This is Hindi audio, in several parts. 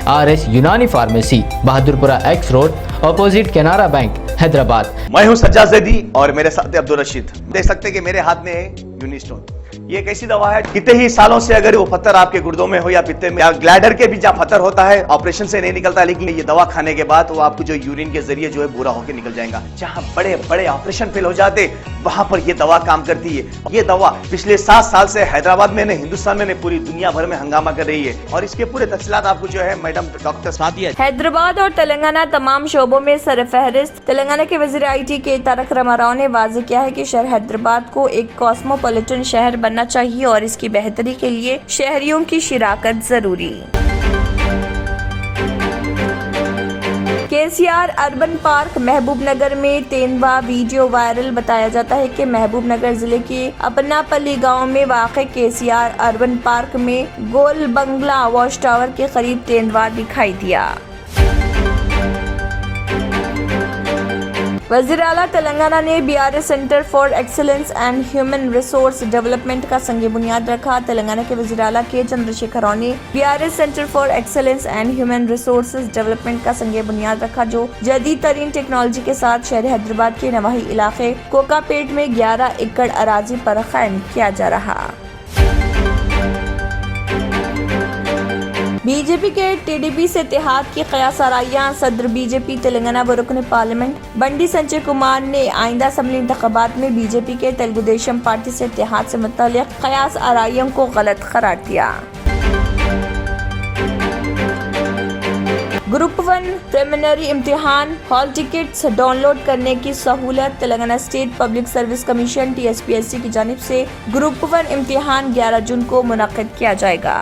RS यूनानी pharmacy, Bahadurpura X road, opposite Canara bank, Hyderabad. मैं हूं सज्जाद ज़ैदी और मेरे साथ अब्दुल रशीद। देख सकते हैं कि मेरे हाथ में है यूनिस्टोन। ये एक ऐसी दवा है, कितने ही सालों से अगर वो पत्थर आपके गुर्दों में हो या पित्ते में या ग्लैडर के भी जहाँ पत्थर होता है, ऑपरेशन से नहीं निकलता, लेकिन ये दवा खाने के बाद वो आपको जो यूरिन के जरिए जो है बुरा होकर निकल जाएगा। जहाँ बड़े बड़े ऑपरेशन फेल हो जाते, वहां पर ये दवा काम करती है। ये दवा पिछले 7 साल से हैदराबाद में, हिंदुस्तान में, पूरी दुनिया भर में हंगामा कर रही है। और इसके पूरे तफसीलात आपको जो है मैडम डॉक्टर सादिया। हैदराबाद और तेलंगाना तमाम शोबों में सरफहरिस्त। तेलंगाना के वज़ीर IT के तारक रामाराव ने वाज़ेह किया है कि शहर हैदराबाद को एक कॉस्मोपॉलिटन शहर बनना चाहिए और इसकी बेहतरी के लिए शहरियों की शिराकत जरूरी। KCR अर्बन पार्क महबूबनगर में तेंदुआ वीडियो वायरल। बताया जाता है कि महबूबनगर जिले के अपनापल्ली गांव में वाक़े KCR अर्बन पार्क में गोल बंगला वॉच टावर के करीब तेंदुआ दिखाई दिया। वज़ीर आला तेलंगाना ने BRS centre for excellence and human resource development का संग बुनियाद रखा। तेलंगाना के वज़ीर आला के चंद्रशेखर राव ने BRS centre for excellence and human resource development का संग बुनियाद रखा, जो जदीद तरीन टेक्नोलॉजी के साथ शहर हैदराबाद के नवाही इलाके कोकापेट में 11 एकड़ अराजी पर कायम किया जा रहा। बीजेपी के TDP से इत्तेहाद की क़यास आराइयां। सदर BJP तेलंगाना व रुकन पार्लियामेंट बंडी संजय कुमार ने आइंदा असम्बली इंतखाबात में BJP के तेलुगु देशम पार्टी से इत्तेहाद से मुतल्लिक़ क़यास आराइयों को गलत करार दिया। ग्रुप 1 प्रीलिमिनरी इम्तिहान हॉल टिकट्स डाउनलोड करने की सहूलत। Telangana state public service commission TSPSC की जानिब से ग्रुप 1 इम्तिहान 11 जून को मुनक़िद किया जाएगा।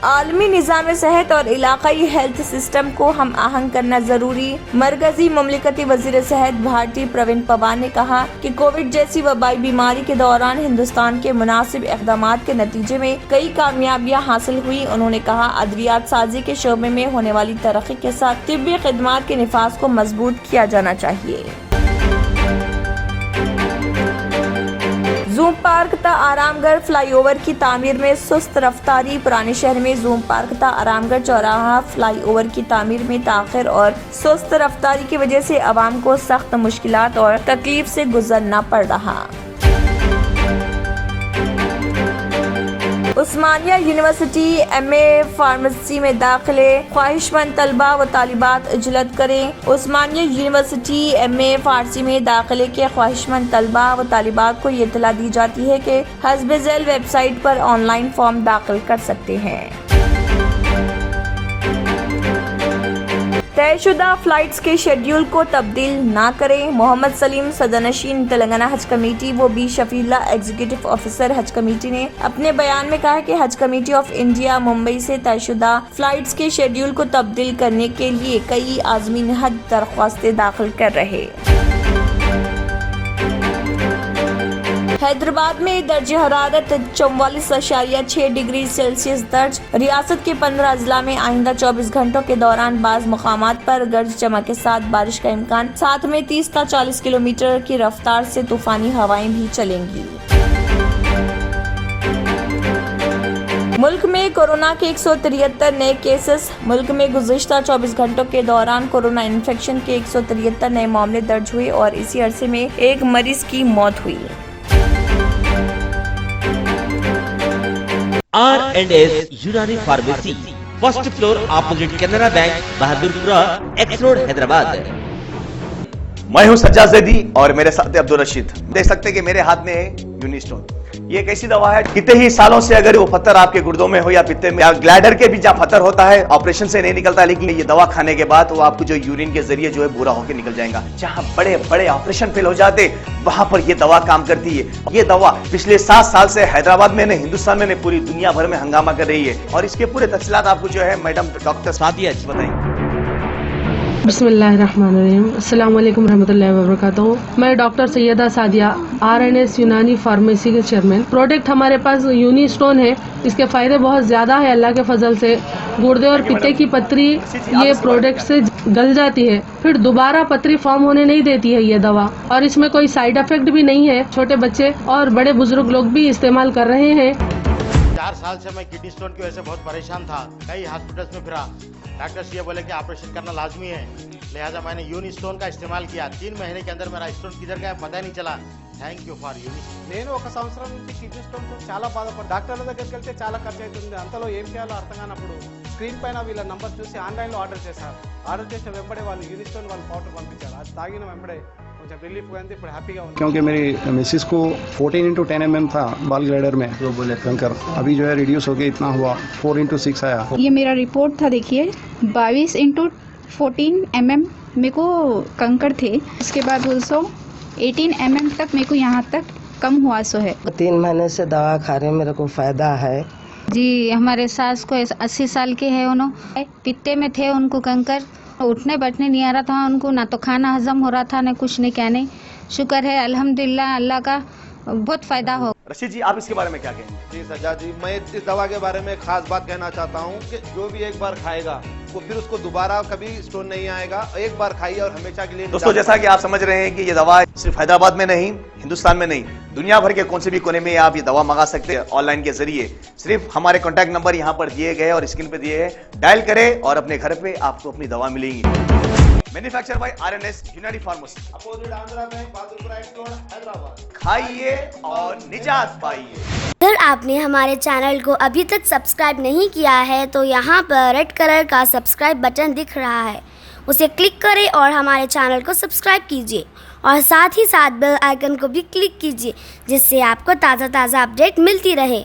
आलमी निज़ाम सेहत और इलाकाई हेल्थ सिस्टम को हम आहंग करना जरूरी। मरकजी मुमलिकती वज़ीर सेहत भारती प्रवीण पवार ने कहा कि कोविड जैसी वबाई बीमारी के दौरान हिंदुस्तान के मुनासिब इक़दामात के नतीजे में कई कामयाबियां हासिल हुई। उन्होंने कहा, अद्वियात साजी के शोबे में होने वाली तरक्की के साथ तिब्बी खिदमात के निफाज को मजबूत किया जाना चाहिए। जूम पार्क ता आरामगढ़ फ्लाईओवर की तामीर में सुस्त रफ्तारी। पुराने शहर में जूम पार्क ता आरामगढ़ चौराहा फ्लाईओवर की तामीर में ताख़िर और सुस्त रफ्तारी की वजह से आवाम को सख्त मुश्किलात और तकलीफ से गुजरना पड़ रहा। उस्मानिया यूनिवर्सिटी MA फार्मेसी में दाखिले ख्वाहिशमंद तलबा व तालिबात इजलत करें। उस्मानिया यूनिवर्सिटी MA फार्मेसी में दाखिले के ख्वाहिशमंद तलबा व तालिबात को ये इत्तला दी जाती है कि हस्ब ज़ैल वेबसाइट पर ऑनलाइन फॉर्म दाखिल कर सकते हैं। तयशुदा फ्लाइट्स के शेड्यूल को तब्दील ना करें। मोहम्मद सलीम सदरनशीन तेलंगाना हज कमेटी व B शफीला एग्जीक्यूटिव ऑफिसर हज कमेटी ने अपने बयान में कहा कि हज कमेटी ऑफ इंडिया मुंबई से तयशुदा फ्लाइट्स के शेड्यूल को तब्दील करने के लिए कई आज़मीन हज दरख्वास्तें दाखिल कर रहे। हैदराबाद में दर्ज हरारत 44.6 डिग्री सेल्सियस दर्ज। रियासत के 15 अजला में आइंदा 24 घंटों के दौरान बाज़ मुकामात पर गर्ज चमक के साथ बारिश का इम्कान, साथ में 30 से 40 किलोमीटर की रफ्तार से तूफानी हवाएं भी चलेंगी। मुल्क में कोरोना के 173 नए केसेस। मुल्क में गुज़िश्ता 24 घंटों के दौरान कोरोना इन्फेक्शन के 173 नए मामले दर्ज हुए और इसी अरसे में एक मरीज की मौत हुई। R&S यूनानी pharmacy, first floor opposite Canara bank, Bahadurpura X road, Hyderabad. मैं हूं सज्जाद ज़ैदी और मेरे साथ अब्दुल रशीद। देख सकते हैं कि मेरे हाथ में है यूनिस्टोन। ये एक ऐसी दवा है, कितने ही सालों से अगर वो पत्थर आपके गुर्दों में हो या पित्ते में या ग्लैडर के भी जहाँ पत्थर होता है, ऑपरेशन से नहीं निकलता, लेकिन ये दवा खाने के बाद वो आपको जो यूरिन के जरिए जो है बुरा होकर निकल जाएगा। जहाँ बड़े बड़े ऑपरेशन फेल हो जाते, वहां पर ये दवा काम करती है। ये दवा पिछले 7 साल से हैदराबाद में, हिंदुस्तान में, पूरी दुनिया भर में हंगामा कर रही है। और इसके पूरे तफसीलात आपको जो है मैडम डॉक्टर सादिया बताएंगे। बिस्मिल्लाहिर्रहमानिर्रहीम। अस्सलाम वालेकुम रहमतुल्लाहि व बरकातहू। मैं डॉक्टर सैयदा सादिया R&S यूनानी फार्मेसी के चेयरमैन। प्रोडक्ट हमारे पास यूनिस्टोन है। इसके फायदे बहुत ज्यादा है अल्लाह के फजल से। गुर्दे और पित्ते की पथरी ये प्रोडक्ट से गल जाती है, फिर दोबारा पथरी फॉर्म होने नहीं देती है ये दवा। और इसमें कोई साइड इफेक्ट भी नहीं है। छोटे बच्चे और बड़े बुजुर्ग लोग भी इस्तेमाल कर रहे हैं। 4 साल से मैं किडनी स्टोन की वजह से बहुत परेशान था। कई हॉस्पिटल्स में फिरा, डॉक्टर्स ये बोले कि ऑपरेशन करना लाजमी है, लिहाजा मैंने यूनी स्टोन का इस्तेमाल किया। 3 महीने के अंदर मेरा स्टोन किधर गया पता ही नहीं चला। Thank you for uni stone. నేను 1 సంవత్సరం నుంచి కిడ్నీ స్టోన్తో చాలా బాధపడ్డా. డాక్టర్ల దగ్గరికి వెళ్తే చాలా ఖర్చు అవుతుంది. అంతలో ఏం చేయాలో అర్థం కానప్పుడు స్క్రీన్ పైన వీళ్ళ నంబర్ చూసి ఆన్లైన్లో ఆర్డర్ చేశారు. ఆర్డర్ చేసిన వెంబడే వాళ్ళు యూని స్టోన్ వాళ్ళు పౌడర్ పంపించారు. అది తాగిన వెంబడే కొంచెం రిలీఫ్ గా ఉంది. ఇప్పుడు హ్యాపీగా ఉంది. क्योंकि मेरी मिसिस को 14x10 mm था बाल ग्लाइडर में जो बोले कंकर, अभी जो है रिड्यूस हो गया, इतना हुआ 4x6 आया. ये मेरा रिपोर्ट था, देखिए 22x14 mm मेरे को कंकर थे। उसके बाद 18 mm तक मेरे को यहाँ तक कम हुआ सो है। 3 महीने से दवा खा रहे, मेरे को फायदा है जी। हमारे सास को 80 साल के है, उन्होंने पित्ते में थे, उनको कंकर, उठने बैठने नहीं आ रहा था उनको, ना तो खाना हजम हो रहा था, ना कुछ नहीं क्या नहीं। शुक्र है अल्हम्दुलिल्लाह, अल्लाह का बहुत फायदा हो। रशीद जी, आप इसके बारे में क्या कहेंगे? जी सज्जाद जी, मैं इस दवा के बारे में खास बात कहना चाहता हूँ कि जो भी एक बार खाएगा वो फिर उसको दोबारा कभी स्टोन नहीं आएगा। एक बार खाइए और हमेशा के लिए। दोस्तों, जैसा कि आप समझ रहे हैं कि ये दवा सिर्फ हैदराबाद में नहीं, हिंदुस्तान में नहीं, दुनिया भर के कौन से भी कोने में आप ये दवा मंगा सकते हैं ऑनलाइन के जरिए। सिर्फ हमारे कॉन्टैक्ट नंबर यहाँ पर दिए गए और स्क्रीन पे दिए हैं, डायल करें और अपने घर पे आपको अपनी दवा मिलेगी। मैन्युफैक्चर बाय RNS यूनानी pharmacy, opposite Andhra bank, Bahadurpura x road, Hyderabad. खाइए और निजात पाइए। अगर आपने हमारे चैनल को अभी तक सब्सक्राइब नहीं किया है तो यहाँ पर रेड कलर का सब्सक्राइब बटन दिख रहा है, उसे क्लिक करें और हमारे चैनल को सब्सक्राइब कीजिए और साथ ही साथ बेल आइकन को भी क्लिक कीजिए, जिससे आपको ताज़ा अपडेट मिलती रहे।